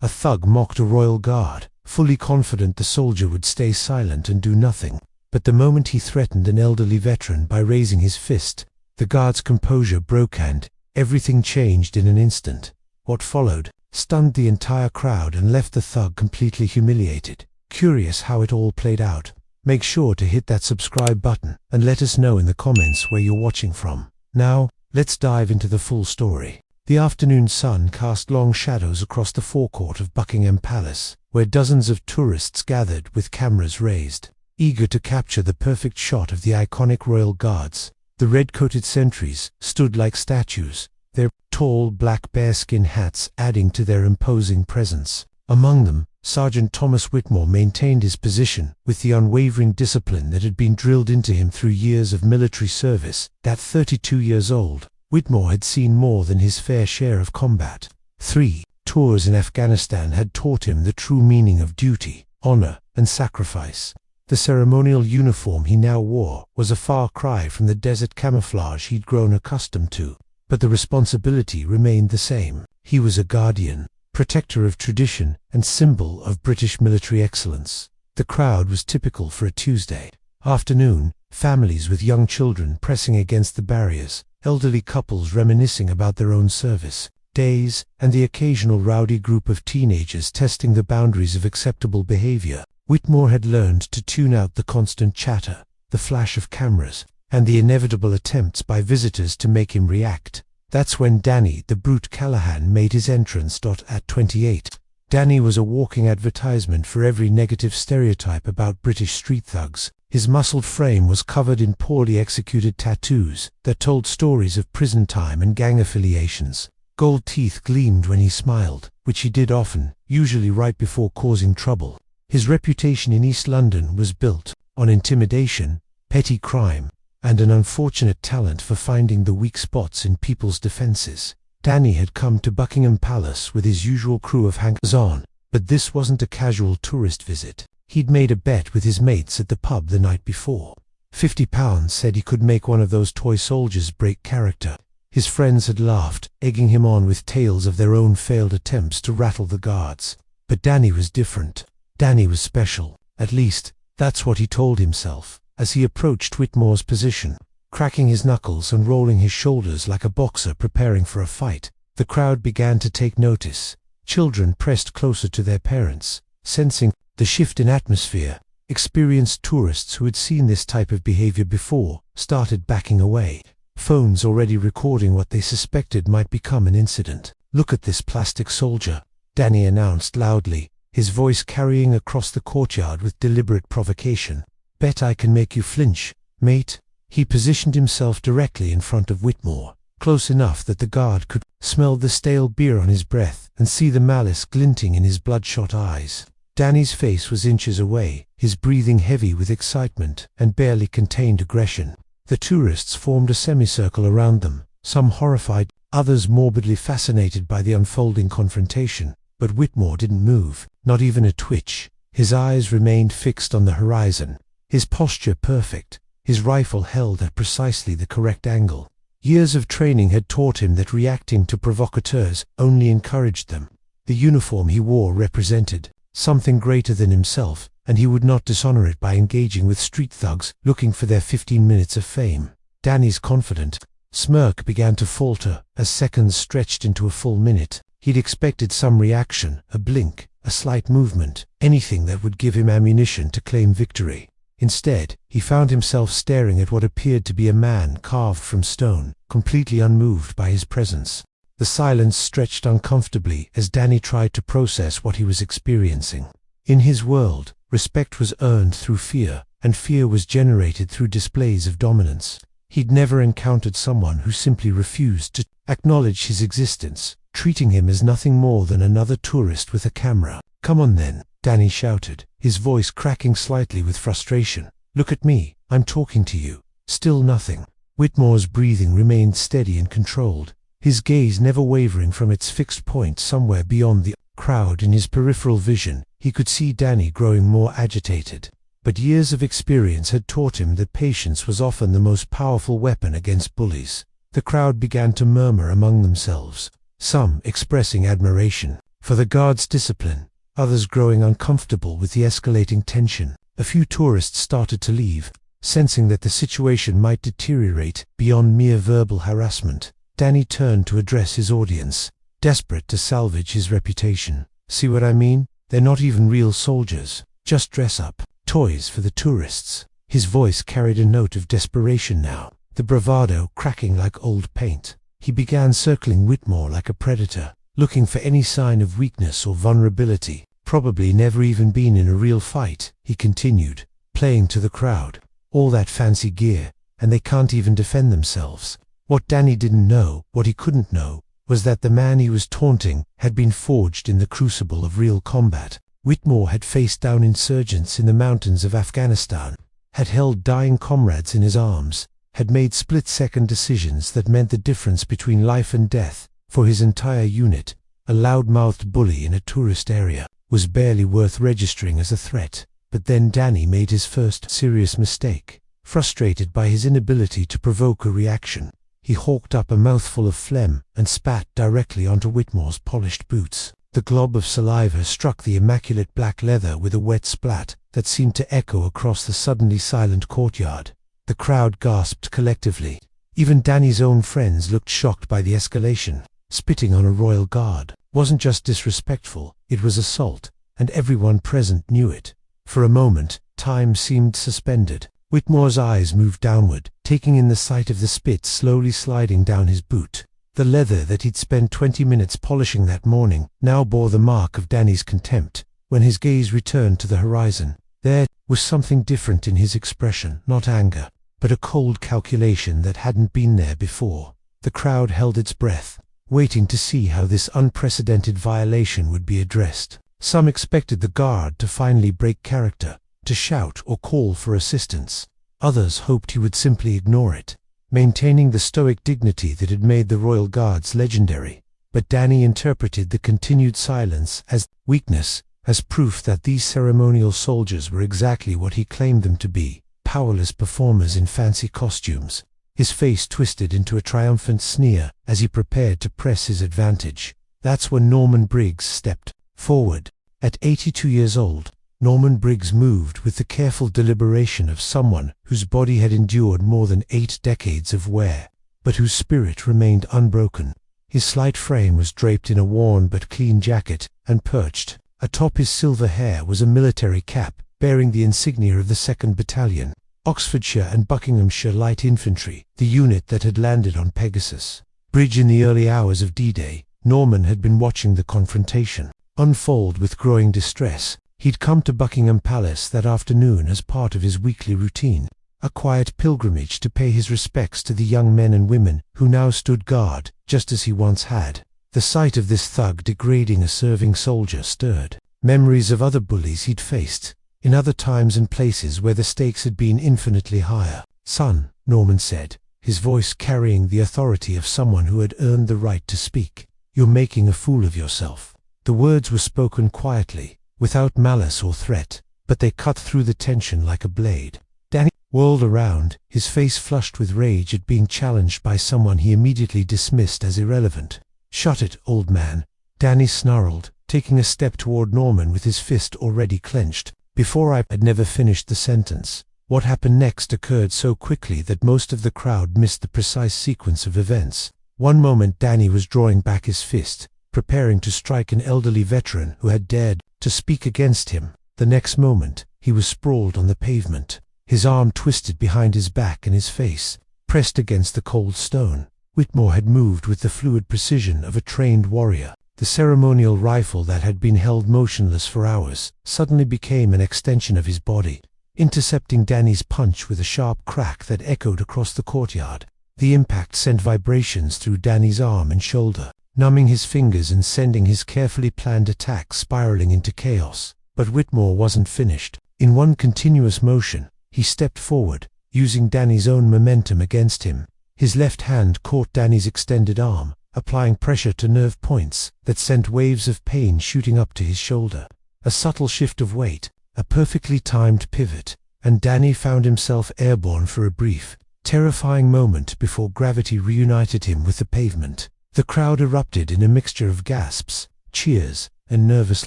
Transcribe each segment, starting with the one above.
A thug mocked a royal guard, fully confident the soldier would stay silent and do nothing. But the moment he threatened an elderly veteran by raising his fist, the guard's composure broke and everything changed in an instant. What followed stunned the entire crowd and left the thug completely humiliated. Curious how it all played out? Make sure to hit that subscribe button and let us know in the comments where you're watching from. Now, let's dive into the full story. The afternoon sun cast long shadows across the forecourt of Buckingham Palace, where dozens of tourists gathered with cameras raised, eager to capture the perfect shot of the iconic royal guards. The red-coated sentries stood like statues, their tall black bearskin hats adding to their imposing presence. Among them, Sergeant Thomas Whitmore maintained his position with the unwavering discipline that had been drilled into him through years of military service. At 32 years old, Whitmore had seen more than his fair share of combat. 3 tours in Afghanistan had taught him the true meaning of duty, honor, and sacrifice. The ceremonial uniform he now wore was a far cry from the desert camouflage he'd grown accustomed to, but the responsibility remained the same. He was a guardian, protector of tradition, and symbol of British military excellence. The crowd was typical for a Tuesday afternoon, families with young children pressing against the barriers, elderly couples reminiscing about their own service days, and the occasional rowdy group of teenagers testing the boundaries of acceptable behavior. Whitmore had learned to tune out the constant chatter, the flash of cameras, and the inevitable attempts by visitors to make him react. That's when Danny the Brute Callahan made his entrance. At 28, Danny was a walking advertisement for every negative stereotype about British street thugs. His muscled frame was covered in poorly executed tattoos that told stories of prison time and gang affiliations. Gold teeth gleamed when he smiled, which he did often, usually right before causing trouble. His reputation in East London was built on intimidation, petty crime, and an unfortunate talent for finding the weak spots in people's defenses. Danny had come to Buckingham Palace with his usual crew of hangers-on, but this wasn't a casual tourist visit. He'd made a bet with his mates at the pub the night before. £50 said he could make one of those toy soldiers break character. His friends had laughed, egging him on with tales of their own failed attempts to rattle the guards. But Danny was different. Danny was special. At least, that's what he told himself, as he approached Whitmore's position, cracking his knuckles and rolling his shoulders like a boxer preparing for a fight. The crowd began to take notice. Children pressed closer to their parents, sensing the shift in atmosphere. Experienced tourists who had seen this type of behavior before started backing away, phones already recording what they suspected might become an incident. "Look at this plastic soldier," Danny announced loudly, his voice carrying across the courtyard with deliberate provocation. "Bet I can make you flinch, mate." He positioned himself directly in front of Whitmore, close enough that the guard could smell the stale beer on his breath and see the malice glinting in his bloodshot eyes. Danny's face was inches away, his breathing heavy with excitement and barely contained aggression. The tourists formed a semicircle around them, some horrified, others morbidly fascinated by the unfolding confrontation. But Whitmore didn't move, not even a twitch. His eyes remained fixed on the horizon, his posture perfect, his rifle held at precisely the correct angle. Years of training had taught him that reacting to provocateurs only encouraged them. The uniform he wore represented something greater than himself, and he would not dishonor it by engaging with street thugs looking for their 15 minutes of fame. Danny's confident smirk began to falter as seconds stretched into a full minute. He'd expected some reaction, a blink, a slight movement, anything that would give him ammunition to claim victory. Instead, he found himself staring at what appeared to be a man carved from stone, completely unmoved by his presence. The silence stretched uncomfortably as Danny tried to process what he was experiencing. In his world, respect was earned through fear, and fear was generated through displays of dominance. He'd never encountered someone who simply refused to acknowledge his existence, treating him as nothing more than another tourist with a camera. "Come on then," Danny shouted, his voice cracking slightly with frustration. "Look at me, I'm talking to you." Still nothing. Whitmore's breathing remained steady and controlled, his gaze never wavering from its fixed point somewhere beyond the crowd. In his peripheral vision, he could see Danny growing more agitated. But years of experience had taught him that patience was often the most powerful weapon against bullies. The crowd began to murmur among themselves, some expressing admiration, For the guards' discipline, others growing uncomfortable with the escalating tension. A few tourists started to leave, sensing that the situation might deteriorate beyond mere verbal harassment. Danny turned to address his audience, desperate to salvage his reputation. See what I mean? They're not even real soldiers, just dress-up toys for the tourists. His voice carried a note of desperation now, the bravado cracking like old paint. He began circling Whitmore like a predator, looking for any sign of weakness or vulnerability. Probably never even been in a real fight, he continued, playing to the crowd. All that fancy gear, and they can't even defend themselves. What Danny didn't know, what he couldn't know, was that the man he was taunting had been forged in the crucible of real combat. Whitmore had faced down insurgents in the mountains of Afghanistan, had held dying comrades in his arms, had made split-second decisions that meant the difference between life and death for his entire unit. A loud-mouthed bully in a tourist area was barely worth registering as a threat. But then Danny made his first serious mistake. Frustrated by his inability to provoke a reaction, he hawked up a mouthful of phlegm and spat directly onto Whitmore's polished boots. The glob of saliva struck the immaculate black leather with a wet splat that seemed to echo across the suddenly silent courtyard. The crowd gasped collectively. Even Danny's own friends looked shocked by the escalation. Spitting on a royal guard wasn't just disrespectful, it was assault, and everyone present knew it. For a moment, time seemed suspended. Whitmore's eyes moved downward, taking in the sight of the spit slowly sliding down his boot. The leather that he'd spent 20 minutes polishing that morning now bore the mark of Danny's contempt. When his gaze returned to the horizon, there was something different in his expression, not anger, but a cold calculation that hadn't been there before. The crowd held its breath, waiting to see how this unprecedented violation would be addressed. Some expected the guard to finally break character, to shout or call for assistance. Others hoped he would simply ignore it, maintaining the stoic dignity that had made the royal guards legendary. But Danny interpreted the continued silence as weakness, as proof that these ceremonial soldiers were exactly what he claimed them to be, powerless performers in fancy costumes. His face twisted into a triumphant sneer as he prepared to press his advantage. That's when Norman Briggs stepped forward. At 82 years old, Norman Briggs moved with the careful deliberation of someone whose body had endured more than 8 decades of wear, but whose spirit remained unbroken. His slight frame was draped in a worn but clean jacket, and perched atop his silver hair was a military cap bearing the insignia of the 2nd Battalion, Oxfordshire and Buckinghamshire Light Infantry, the unit that had landed on Pegasus Bridge in the early hours of D-Day. Norman had been watching the confrontation unfold with growing distress. He'd come to Buckingham Palace that afternoon as part of his weekly routine, a quiet pilgrimage to pay his respects to the young men and women who now stood guard, just as he once had. The sight of this thug degrading a serving soldier stirred memories of other bullies he'd faced, in other times and places where the stakes had been infinitely higher. "Son," Norman said, his voice carrying the authority of someone who had earned the right to speak, "you're making a fool of yourself." The words were spoken quietly, without malice or threat, but they cut through the tension like a blade. Danny whirled around, his face flushed with rage at being challenged by someone he immediately dismissed as irrelevant. "Shut it, old man," Danny snarled, taking a step toward Norman with his fist already clenched. Before I had never finished the sentence, what happened next occurred so quickly that most of the crowd missed the precise sequence of events. One moment Danny was drawing back his fist, preparing to strike an elderly veteran who had dared to speak against him. The next moment, he was sprawled on the pavement, his arm twisted behind his back and his face pressed against the cold stone. Whitmore had moved with the fluid precision of a trained warrior. The ceremonial rifle that had been held motionless for hours suddenly became an extension of his body, intercepting Danny's punch with a sharp crack that echoed across the courtyard. The impact sent vibrations through Danny's arm and shoulder, numbing his fingers and sending his carefully planned attack spiraling into chaos. But Whitmore wasn't finished. In one continuous motion, he stepped forward, using Danny's own momentum against him. His left hand caught Danny's extended arm, applying pressure to nerve points that sent waves of pain shooting up to his shoulder. A subtle shift of weight, a perfectly timed pivot, and Danny found himself airborne for a brief, terrifying moment before gravity reunited him with the pavement. The crowd erupted in a mixture of gasps, cheers, and nervous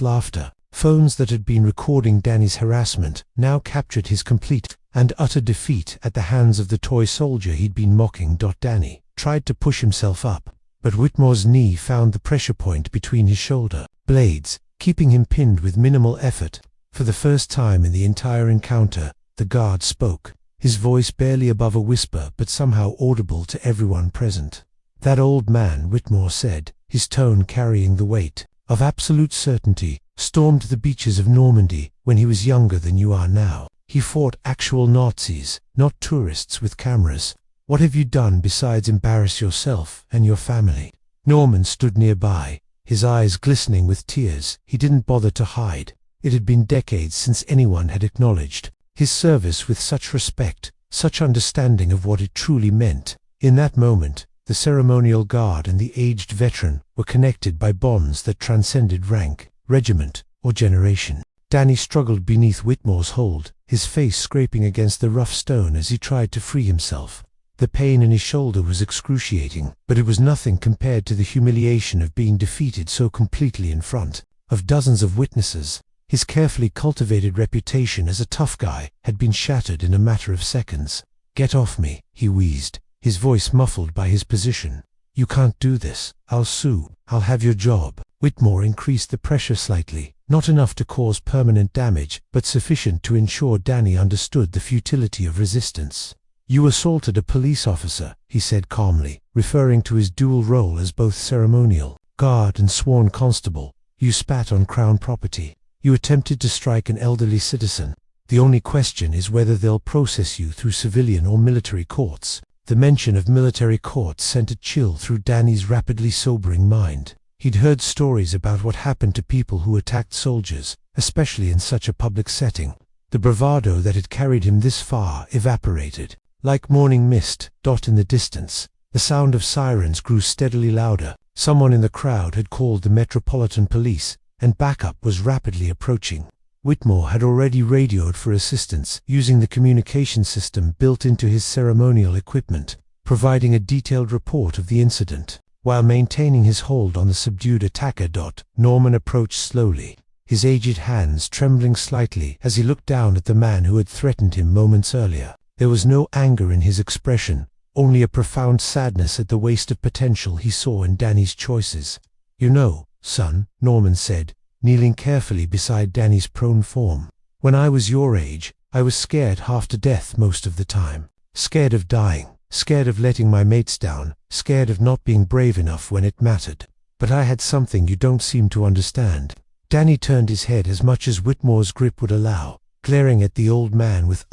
laughter. Phones that had been recording Danny's harassment now captured his complete and utter defeat at the hands of the toy soldier he'd been mocking. Danny tried to push himself up, but Whitmore's knee found the pressure point between his shoulder blades, keeping him pinned with minimal effort. For the first time in the entire encounter, the guard spoke, his voice barely above a whisper but somehow audible to everyone present. "That old man," Whitmore said, his tone carrying the weight of absolute certainty, "stormed the beaches of Normandy when he was younger than you are now. He fought actual Nazis, not tourists with cameras. What have you done besides embarrass yourself and your family?" Norman stood nearby, his eyes glistening with tears he didn't bother to hide. It had been decades since anyone had acknowledged his service with such respect, such understanding of what it truly meant. In that moment, the ceremonial guard and the aged veteran were connected by bonds that transcended rank, regiment, or generation. Danny struggled beneath Whitmore's hold, his face scraping against the rough stone as he tried to free himself. The pain in his shoulder was excruciating, but it was nothing compared to the humiliation of being defeated so completely in front of dozens of witnesses. His carefully cultivated reputation as a tough guy had been shattered in a matter of seconds. "Get off me," he wheezed, his voice muffled by his position. "You can't do this. I'll sue. I'll have your job." Whitmore increased the pressure slightly, not enough to cause permanent damage, but sufficient to ensure Danny understood the futility of resistance. "You assaulted a police officer," he said calmly, referring to his dual role as both ceremonial guard and sworn constable. "You spat on Crown property. You attempted to strike an elderly citizen. The only question is whether they'll process you through civilian or military courts." The mention of military courts sent a chill through Danny's rapidly sobering mind. He'd heard stories about what happened to people who attacked soldiers, especially in such a public setting. The bravado that had carried him this far evaporated like morning mist. In the distance, the sound of sirens grew steadily louder. Someone in the crowd had called the Metropolitan Police, and backup was rapidly approaching. Whitmore had already radioed for assistance using the communication system built into his ceremonial equipment, providing a detailed report of the incident. While maintaining his hold on the subdued attacker. Norman approached slowly, his aged hands trembling slightly as he looked down at the man who had threatened him moments earlier. There was no anger in his expression, only a profound sadness at the waste of potential he saw in Danny's choices. "You know, son," Norman said, kneeling carefully beside Danny's prone form, "when I was your age, I was scared half to death most of the time. Scared of dying, scared of letting my mates down, scared of not being brave enough when it mattered. But I had something you don't seem to understand." Danny turned his head as much as Whitmore's grip would allow, glaring at the old man with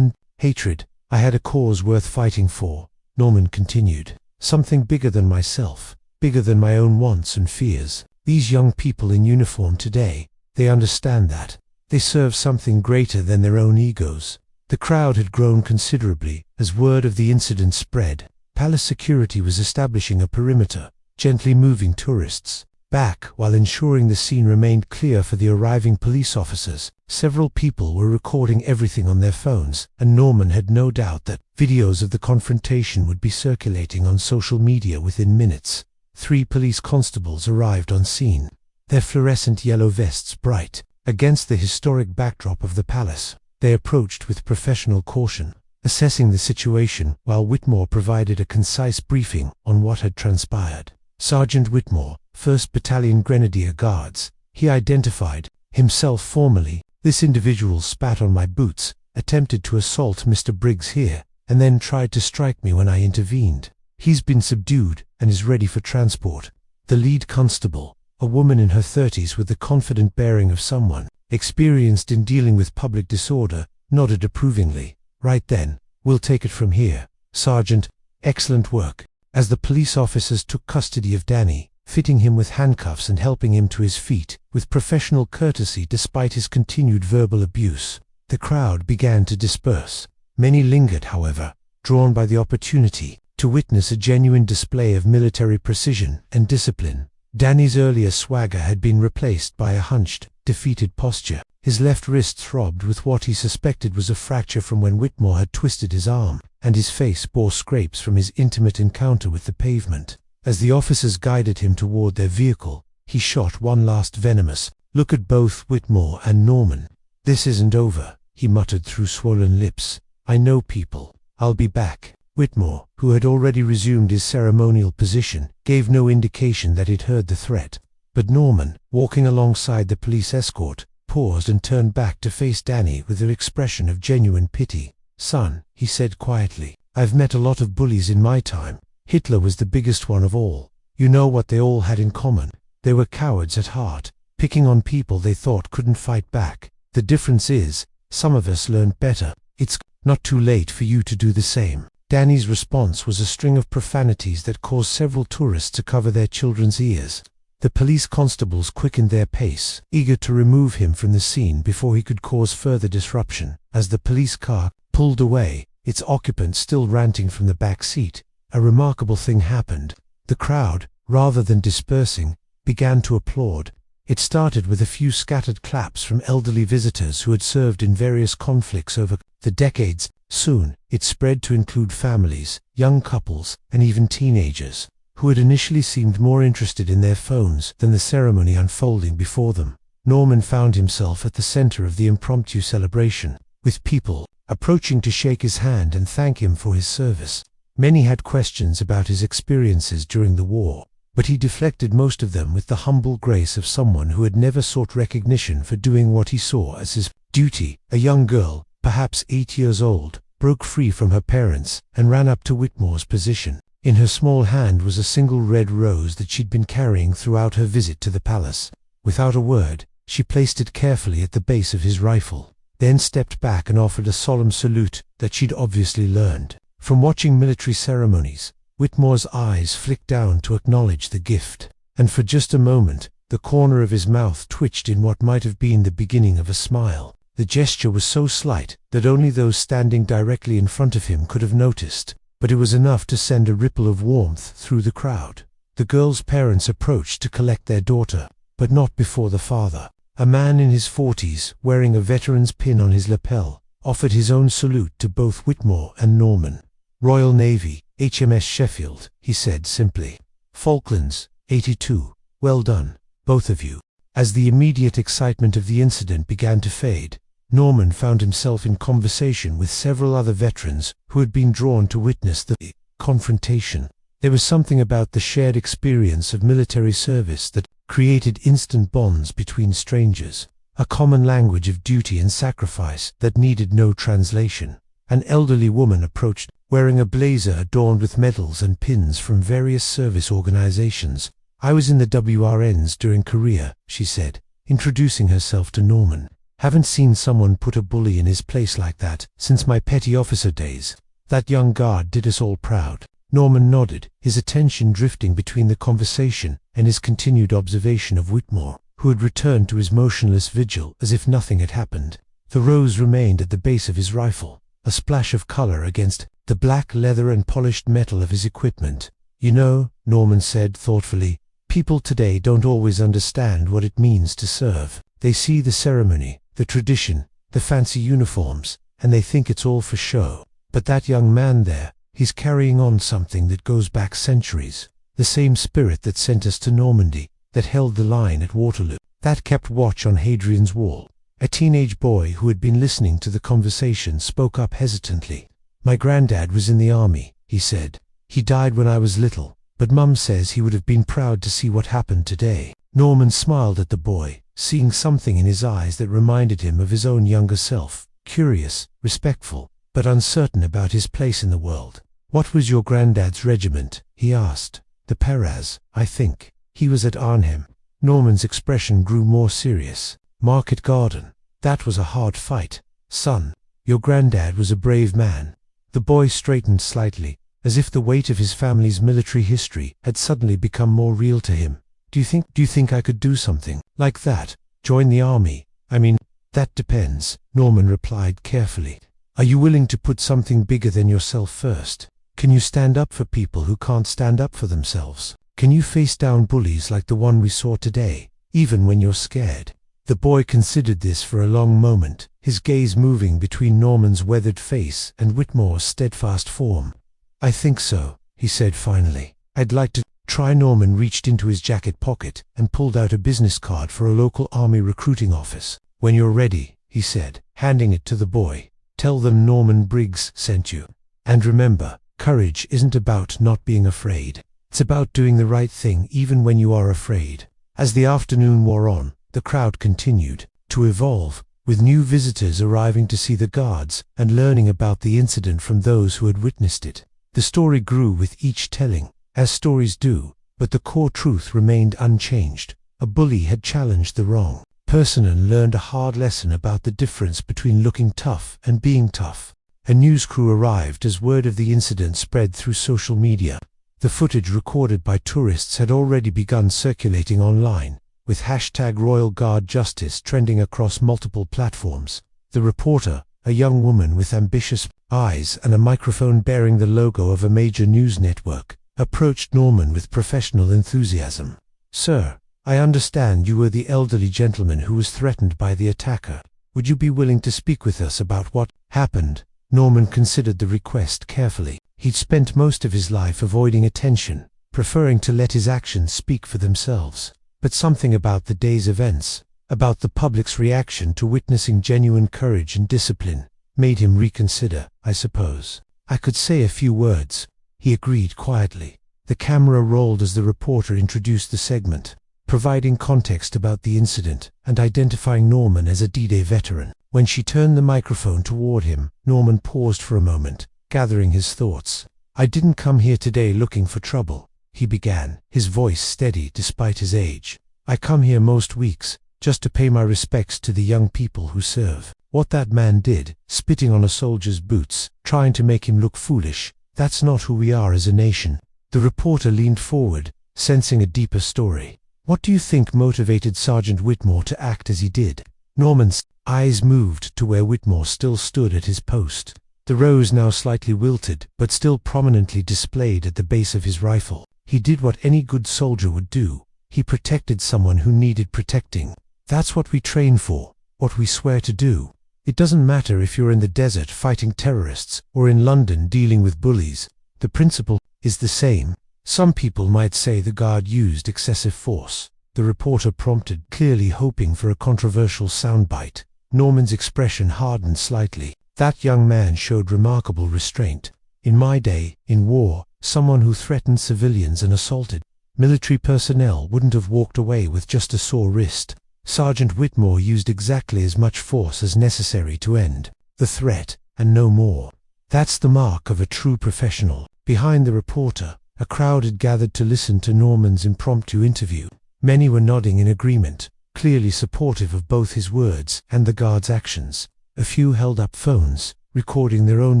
hatred. "I had a cause worth fighting for," Norman continued. "Something bigger than myself, bigger than my own wants and fears. These young people in uniform today, they understand that. They serve something greater than their own egos." The crowd had grown considerably as word of the incident spread. Palace security was establishing a perimeter, gently moving tourists back while ensuring the scene remained clear for the arriving police officers. Several people were recording everything on their phones, and Norman had no doubt that videos of the confrontation would be circulating on social media within minutes. 3 police constables arrived on scene, their fluorescent yellow vests bright against the historic backdrop of the palace. They approached with professional caution, assessing the situation while Whitmore provided a concise briefing on what had transpired. "Sergeant Whitmore, 1st Battalion Grenadier Guards," he identified himself formally. "This individual spat on my boots, attempted to assault Mr. Briggs here, and then tried to strike me when I intervened. He's been subdued and is ready for transport." The lead constable, a woman in her 30s with the confident bearing of someone experienced in dealing with public disorder, nodded approvingly. "Right then, we'll take it from here, Sergeant. Excellent work." As the police officers took custody of Danny, fitting him with handcuffs and helping him to his feet with professional courtesy despite his continued verbal abuse, the crowd began to disperse. Many lingered, however, drawn by the opportunity to witness a genuine display of military precision and discipline. Danny's earlier swagger had been replaced by a hunched, defeated posture. His left wrist throbbed with what he suspected was a fracture from when Whitmore had twisted his arm, and his face bore scrapes from his intimate encounter with the pavement. As the officers guided him toward their vehicle, He shot one last venomous look at both Whitmore and Norman. "This isn't over," he muttered through swollen lips. "I know people. I'll be back." Whitmore, who had already resumed his ceremonial position, gave no indication that he'd heard the threat. But Norman, walking alongside the police escort, paused and turned back to face Danny with an expression of genuine pity. "Son," he said quietly, "I've met a lot of bullies in my time. Hitler was the biggest one of all. You know what they all had in common? They were cowards at heart, picking on people they thought couldn't fight back. The difference is, some of us learned better. It's not too late for you to do the same." Danny's response was a string of profanities that caused several tourists to cover their children's ears. The police constables quickened their pace, eager to remove him from the scene before he could cause further disruption. As the police car pulled away, its occupant still ranting from the back seat, a remarkable thing happened. The crowd, rather than dispersing, began to applaud. It started with a few scattered claps from elderly visitors who had served in various conflicts over the decades. Soon, it spread to include families, young couples, and even teenagers, who had initially seemed more interested in their phones than the ceremony unfolding before them. Norman found himself at the center of the impromptu celebration, with people approaching to shake his hand and thank him for his service. Many had questions about his experiences during the war, but he deflected most of them with the humble grace of someone who had never sought recognition for doing what he saw as his duty. A young girl, perhaps 8 years old, broke free from her parents and ran up to Whitmore's position. In her small hand was a single red rose that she'd been carrying throughout her visit to the palace. Without a word, she placed it carefully at the base of his rifle, then stepped back and offered a solemn salute that she'd obviously learned from watching military ceremonies. Whitmore's eyes flicked down to acknowledge the gift, and for just a moment, the corner of his mouth twitched in what might have been the beginning of a smile. The gesture was so slight that only those standing directly in front of him could have noticed, but it was enough to send a ripple of warmth through the crowd. The girl's parents approached to collect their daughter, but not before the father. A man in his 40s, wearing a veteran's pin on his lapel, offered his own salute to both Whitmore and Norman. "Royal Navy, HMS Sheffield," he said simply. "Falklands, 82. Well done, both of you." As the immediate excitement of the incident began to fade, Norman found himself in conversation with several other veterans who had been drawn to witness the confrontation. There was something about the shared experience of military service that created instant bonds between strangers, a common language of duty and sacrifice that needed no translation. An elderly woman approached, wearing a blazer adorned with medals and pins from various service organizations. "I was in the WRNs during Korea," she said, introducing herself to Norman. "Haven't seen someone put a bully in his place like that since my petty officer days. That young guard did us all proud." Norman nodded, his attention drifting between the conversation and his continued observation of Whitmore, who had returned to his motionless vigil as if nothing had happened. The rose remained at the base of his rifle, a splash of color against the black leather and polished metal of his equipment. "You know," Norman said thoughtfully, "people today don't always understand what it means to serve. They see the ceremony, the tradition, the fancy uniforms, and they think it's all for show. But that young man there, he's carrying on something that goes back centuries. The same spirit that sent us to Normandy, that held the line at Waterloo, that kept watch on Hadrian's Wall." A teenage boy who had been listening to the conversation spoke up hesitantly. "My granddad was in the army," he said. "He died when I was little, but Mum says he would have been proud to see what happened today." Norman smiled at the boy, seeing something in his eyes that reminded him of his own younger self, curious, respectful, but uncertain about his place in the world. "What was your granddad's regiment?" he asked. "The Peraz, I think. He was at Arnhem." Norman's expression grew more serious. "Market Garden. That was a hard fight. Son, your granddad was a brave man." The boy straightened slightly, as if the weight of his family's military history had suddenly become more real to him. Do you think I could do something like that? Join the army? I mean, that depends," Norman replied carefully. "Are you willing to put something bigger than yourself first? Can you stand up for people who can't stand up for themselves? Can you face down bullies like the one we saw today, even when you're scared?" The boy considered this for a long moment, his gaze moving between Norman's weathered face and Whitmore's steadfast form. "I think so," he said finally. "I'd like to try. Norman reached into his jacket pocket and pulled out a business card for a local army recruiting office. "When you're ready," he said, handing it to the boy. "Tell them Norman Briggs sent you. And remember, courage isn't about not being afraid. It's about doing the right thing even when you are afraid." As the afternoon wore on, the crowd continued to evolve, with new visitors arriving to see the guards and learning about the incident from those who had witnessed it. The story grew with each telling, as stories do, but the core truth remained unchanged. A bully had challenged the wrong person and learned a hard lesson about the difference between looking tough and being tough. A news crew arrived as word of the incident spread through social media. The footage recorded by tourists had already begun circulating online, with #RoyalguardJustice trending across multiple platforms. The reporter, a young woman with ambitious eyes and a microphone bearing the logo of a major news network, approached Norman with professional enthusiasm. "Sir, I understand you were the elderly gentleman who was threatened by the attacker. Would you be willing to speak with us about what happened?" Norman considered the request carefully. He'd spent most of his life avoiding attention, preferring to let his actions speak for themselves. But something about the day's events, about the public's reaction to witnessing genuine courage and discipline, made him reconsider. "I suppose I could say a few words," he agreed quietly. The camera rolled as the reporter introduced the segment, providing context about the incident and identifying Norman as a D-Day veteran. When she turned the microphone toward him, Norman paused for a moment, gathering his thoughts. "I didn't come here today looking for trouble," he began, his voice steady despite his age. "I come here most weeks, just to pay my respects to the young people who serve. What that man did, spitting on a soldier's boots, trying to make him look foolish, that's not who we are as a nation." The reporter leaned forward, sensing a deeper story. "What do you think motivated Sergeant Whitmore to act as he did?" Norman's eyes moved to where Whitmore still stood at his post, the rose now slightly wilted but still prominently displayed at the base of his rifle. "He did what any good soldier would do. He protected someone who needed protecting. That's what we train for, what we swear to do. It doesn't matter if you're in the desert fighting terrorists or in London dealing with bullies. The principle is the same." "Some people might say the guard used excessive force," the reporter prompted, clearly hoping for a controversial soundbite. Norman's expression hardened slightly. "That young man showed remarkable restraint. In my day, in war, someone who threatened civilians and assaulted military personnel wouldn't have walked away with just a sore wrist. Sergeant Whitmore used exactly as much force as necessary to end the threat, and no more. That's the mark of a true professional." Behind the reporter, a crowd had gathered to listen to Norman's impromptu interview. Many were nodding in agreement, clearly supportive of both his words and the guard's actions. A few held up phones, recording their own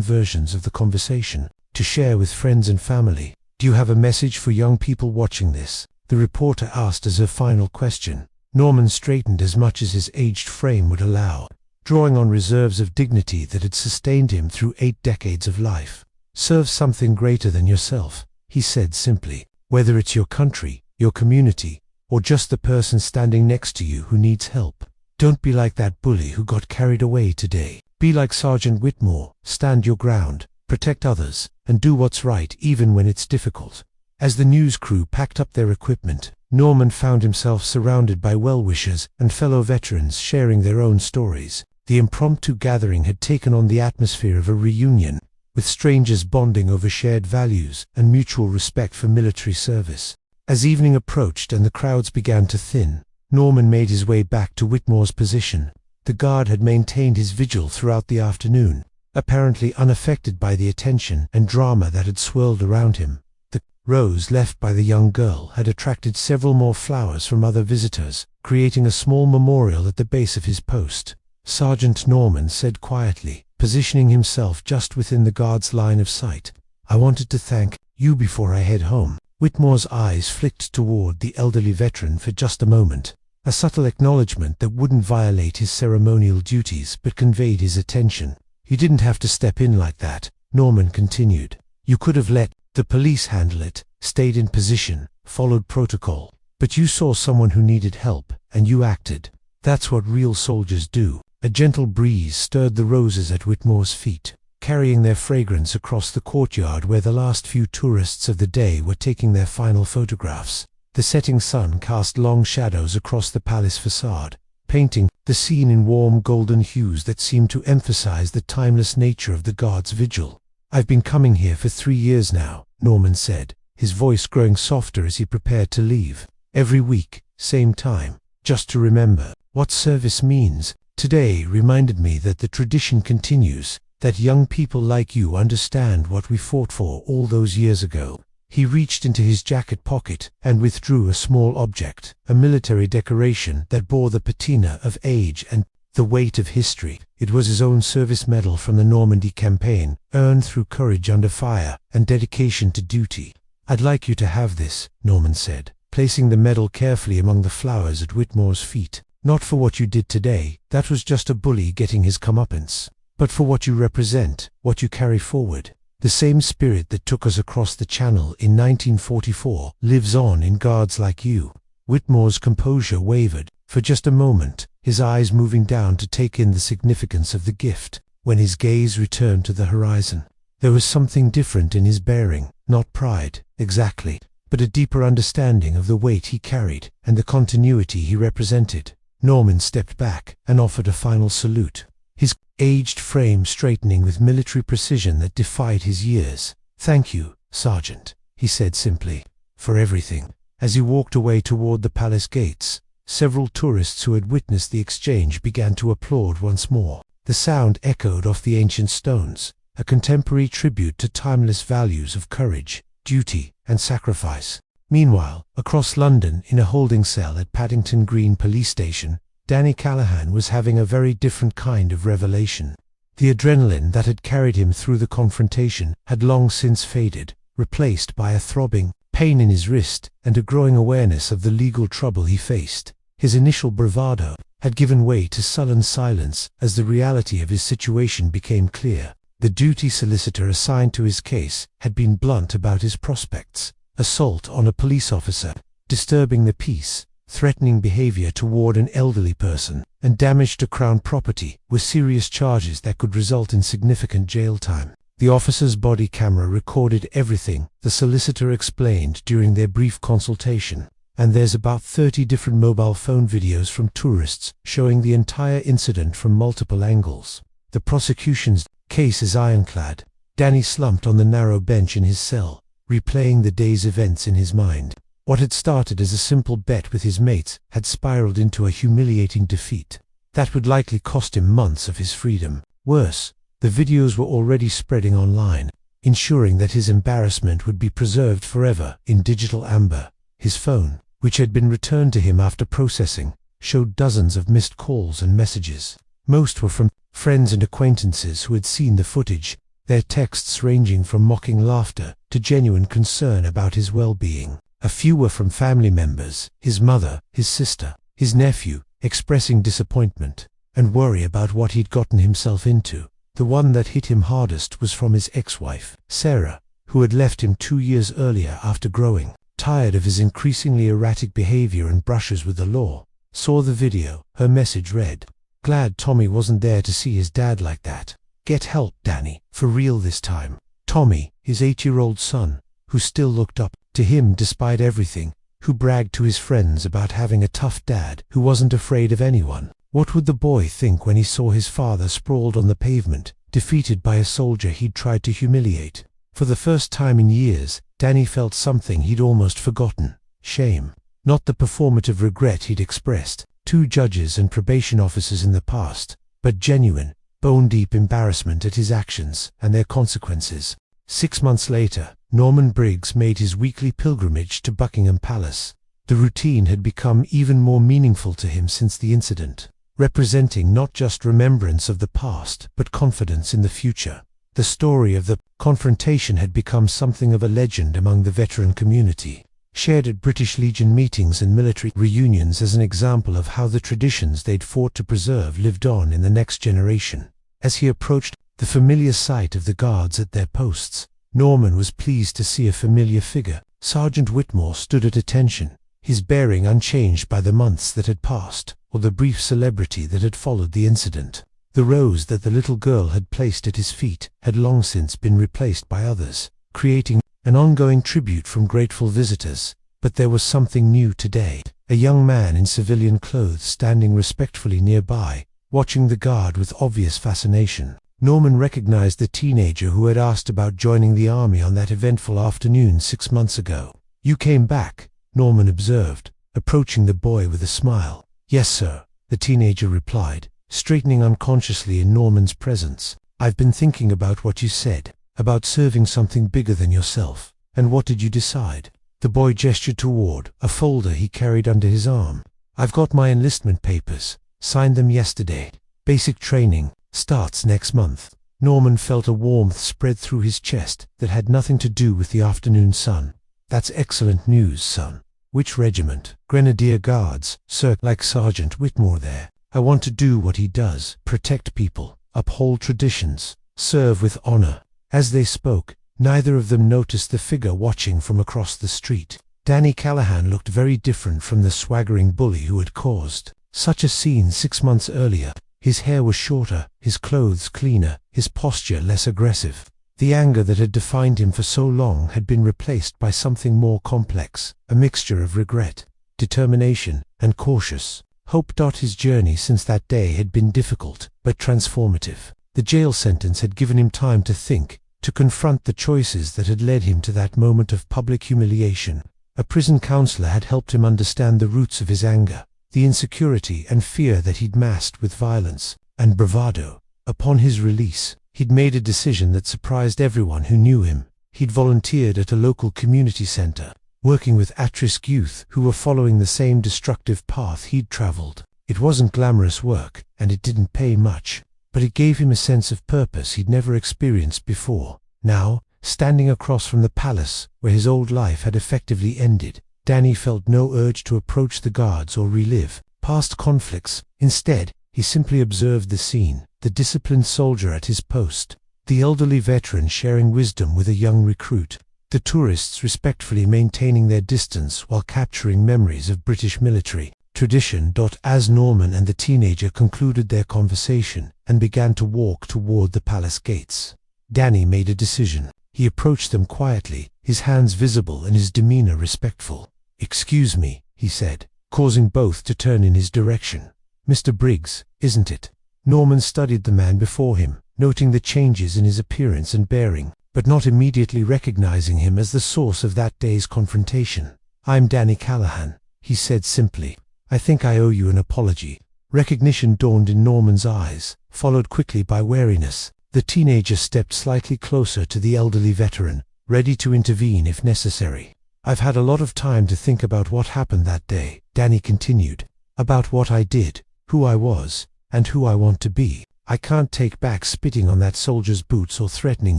versions of the conversation, to share with friends and family. "Do you have a message for young people watching this?" the reporter asked as her final question. Norman straightened as much as his aged frame would allow, drawing on reserves of dignity that had sustained him through 8 decades of life. "Serve something greater than yourself," he said simply. "Whether it's your country, your community, or just the person standing next to you who needs help. Don't be like that bully who got carried away today. Be like Sergeant Whitmore, stand your ground, protect others, and do what's right even when it's difficult." As the news crew packed up their equipment, Norman found himself surrounded by well-wishers and fellow veterans sharing their own stories. The impromptu gathering had taken on the atmosphere of a reunion, with strangers bonding over shared values and mutual respect for military service. As evening approached and the crowds began to thin, Norman made his way back to Whitmore's position. The guard had maintained his vigil throughout the afternoon, apparently unaffected by the attention and drama that had swirled around him. The rose left by the young girl had attracted several more flowers from other visitors, creating a small memorial at the base of his post. Sergeant Norman said quietly, positioning himself just within the guard's line of sight, "I wanted to thank you before I head home." Whitmore's eyes flicked toward the elderly veteran for just a moment, a subtle acknowledgement that wouldn't violate his ceremonial duties but conveyed his attention. "You didn't have to step in like that," Norman continued. "You could have let the police handle it, stayed in position, followed protocol. But you saw someone who needed help, and you acted. That's what real soldiers do." A gentle breeze stirred the roses at Whitmore's feet. carrying their fragrance across the courtyard where the last few tourists of the day were taking their final photographs. The setting sun cast long shadows across the palace facade, painting the scene in warm golden hues that seemed to emphasize the timeless nature of the guard's vigil. "I've been coming here for 3 years now," Norman said, his voice growing softer as he prepared to leave. "Every week, same time, just to remember what service means. Today reminded me that the tradition continues, that young people like you understand what we fought for all those years ago." He reached into his jacket pocket and withdrew a small object, a military decoration that bore the patina of age and the weight of history. It was his own service medal from the Normandy campaign, earned through courage under fire and dedication to duty. "I'd like you to have this," Norman said, placing the medal carefully among the flowers at Whitmore's feet. "Not for what you did today, that was just a bully getting his comeuppance, but for what you represent, what you carry forward. The same spirit that took us across the Channel in 1944 lives on in guards like you." Whitmore's composure wavered for just a moment, his eyes moving down to take in the significance of the gift. When his gaze returned to the horizon, there was something different in his bearing, not pride, exactly, but a deeper understanding of the weight he carried and the continuity he represented. Norman stepped back and offered a final salute, his aged frame straightening with military precision that defied his years. "Thank you, Sergeant," he said simply, "for everything." As he walked away toward the palace gates, several tourists who had witnessed the exchange began to applaud once more. The sound echoed off the ancient stones, a contemporary tribute to timeless values of courage, duty, and sacrifice. Meanwhile, across London, in a holding cell at Paddington Green Police Station, Danny Callahan was having a very different kind of revelation. The adrenaline that had carried him through the confrontation had long since faded, replaced by a throbbing pain in his wrist and a growing awareness of the legal trouble he faced. His initial bravado had given way to sullen silence as the reality of his situation became clear. The duty solicitor assigned to his case had been blunt about his prospects: assault on a police officer, disturbing the peace, threatening behavior toward an elderly person, and damage to Crown property were serious charges that could result in significant jail time. The officer's body camera recorded everything, the solicitor explained during their brief consultation, and there's about 30 different mobile phone videos from tourists showing the entire incident from multiple angles. The prosecution's case is ironclad. Danny slumped on the narrow bench in his cell, replaying the day's events in his mind. What had started as a simple bet with his mates had spiraled into a humiliating defeat that would likely cost him months of his freedom. Worse, the videos were already spreading online, ensuring that his embarrassment would be preserved forever in digital amber. His phone, which had been returned to him after processing, showed dozens of missed calls and messages. Most were from friends and acquaintances who had seen the footage, their texts ranging from mocking laughter to genuine concern about his well-being. A few were from family members, his mother, his sister, his nephew, expressing disappointment and worry about what he'd gotten himself into. The one that hit him hardest was from his ex-wife, Sarah, who had left him 2 years earlier after growing tired of his increasingly erratic behavior and brushes with the law. Saw the video, her message read, "Glad Tommy wasn't there to see his dad like that. Get help, Danny, for real this time." Tommy, his 8-year-old son, who still looked up to him despite everything, who bragged to his friends about having a tough dad who wasn't afraid of anyone. What would the boy think when he saw his father sprawled on the pavement, defeated by a soldier he'd tried to humiliate? For the first time in years, Danny felt something he'd almost forgotten: shame. Not the performative regret he'd expressed to judges and probation officers in the past, but genuine, bone-deep embarrassment at his actions and their consequences. 6 months later, Norman Briggs made his weekly pilgrimage to Buckingham Palace. The routine had become even more meaningful to him since the incident, representing not just remembrance of the past, but confidence in the future. The story of the confrontation had become something of a legend among the veteran community, shared at British Legion meetings and military reunions as an example of how the traditions they'd fought to preserve lived on in the next generation. As he approached the familiar sight of the guards at their posts, Norman was pleased to see a familiar figure. Sergeant Whitmore stood at attention, his bearing unchanged by the months that had passed, or the brief celebrity that had followed the incident. The rose that the little girl had placed at his feet had long since been replaced by others, creating an ongoing tribute from grateful visitors. But there was something new today. A young man in civilian clothes standing respectfully nearby, watching the guard with obvious fascination. Norman recognized the teenager who had asked about joining the army on that eventful afternoon 6 months ago. "You came back," Norman observed, approaching the boy with a smile. "Yes, sir," the teenager replied, straightening unconsciously in Norman's presence. "I've been thinking about what you said, about serving something bigger than yourself. And what did you decide?" The boy gestured toward a folder he carried under his arm. "I've got my enlistment papers. Signed them yesterday. Basic training starts next month." Norman felt a warmth spread through his chest that had nothing to do with the afternoon sun. "That's excellent news, son." "Which regiment?" "Grenadier Guards, sir, like Sergeant Whitmore there. I want to do what he does, protect people, uphold traditions, serve with honor." As they spoke, neither of them noticed the figure watching from across the street. Danny Callahan looked very different from the swaggering bully who had caused such a scene 6 months earlier. His hair was shorter, his clothes cleaner, his posture less aggressive. The anger that had defined him for so long had been replaced by something more complex, a mixture of regret, determination, and cautious hope. His journey since that day had been difficult, but transformative. The jail sentence had given him time to think, to confront the choices that had led him to that moment of public humiliation. A prison counselor had helped him understand the roots of his anger, the insecurity and fear that he'd masked with violence and bravado. Upon his release, he'd made a decision that surprised everyone who knew him. He'd volunteered at a local community center, working with at-risk youth who were following the same destructive path he'd traveled. It wasn't glamorous work, and it didn't pay much, but it gave him a sense of purpose he'd never experienced before. Now, standing across from the palace where his old life had effectively ended, Danny felt no urge to approach the guards or relive past conflicts. Instead, he simply observed the scene, the disciplined soldier at his post, the elderly veteran sharing wisdom with a young recruit, the tourists respectfully maintaining their distance while capturing memories of British military tradition. As Norman and the teenager concluded their conversation and began to walk toward the palace gates, Danny made a decision. He approached them quietly, his hands visible and his demeanor respectful. "Excuse me," he said, causing both to turn in his direction. "Mr. Briggs, isn't it?" Norman studied the man before him, noting the changes in his appearance and bearing, but not immediately recognizing him as the source of that day's confrontation. "I'm Danny Callahan," he said simply. "I think I owe you an apology." Recognition dawned in Norman's eyes, followed quickly by wariness. The teenager stepped slightly closer to the elderly veteran, ready to intervene if necessary. "I've had a lot of time to think about what happened that day," Danny continued. "About what I did, who I was, and who I want to be. I can't take back spitting on that soldier's boots or threatening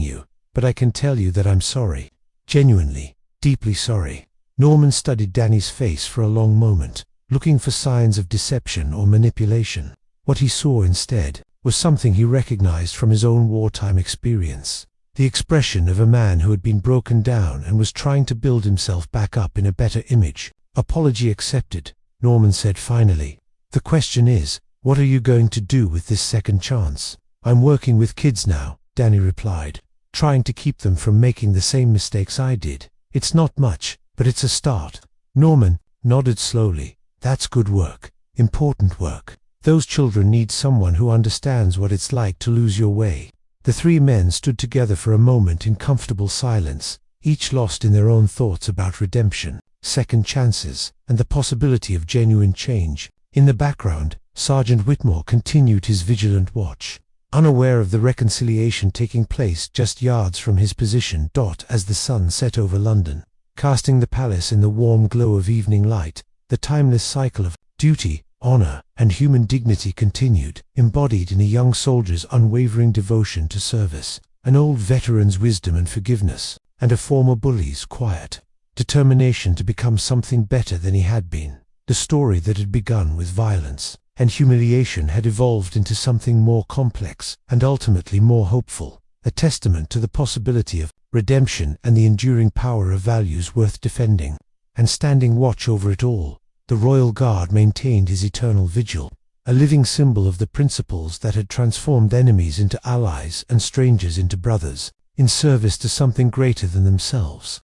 you, but I can tell you that I'm sorry. Genuinely, deeply sorry." Norman studied Danny's face for a long moment, looking for signs of deception or manipulation. What he saw instead was something he recognized from his own wartime experience. The expression of a man who had been broken down and was trying to build himself back up in a better image. "Apology accepted," Norman said finally. "The question is, what are you going to do with this second chance?" "I'm working with kids now," Danny replied, "trying to keep them from making the same mistakes I did. It's not much, but it's a start." Norman nodded slowly. "That's good work, important work. Those children need someone who understands what it's like to lose your way." The three men stood together for a moment in comfortable silence, each lost in their own thoughts about redemption, second chances, and the possibility of genuine change. In the background, Sergeant Whitmore continued his vigilant watch, unaware of the reconciliation taking place just yards from his position. As the sun set over London, casting the palace in the warm glow of evening light, the timeless cycle of duty, honor, and human dignity continued, embodied in a young soldier's unwavering devotion to service, an old veteran's wisdom and forgiveness, and a former bully's quiet determination to become something better than he had been. The story that had begun with violence and humiliation had evolved into something more complex and ultimately more hopeful, a testament to the possibility of redemption and the enduring power of values worth defending. And standing watch over it all, the Royal Guard maintained his eternal vigil. a living symbol of the principles that had transformed enemies into allies and strangers into brothers, in service to something greater than themselves.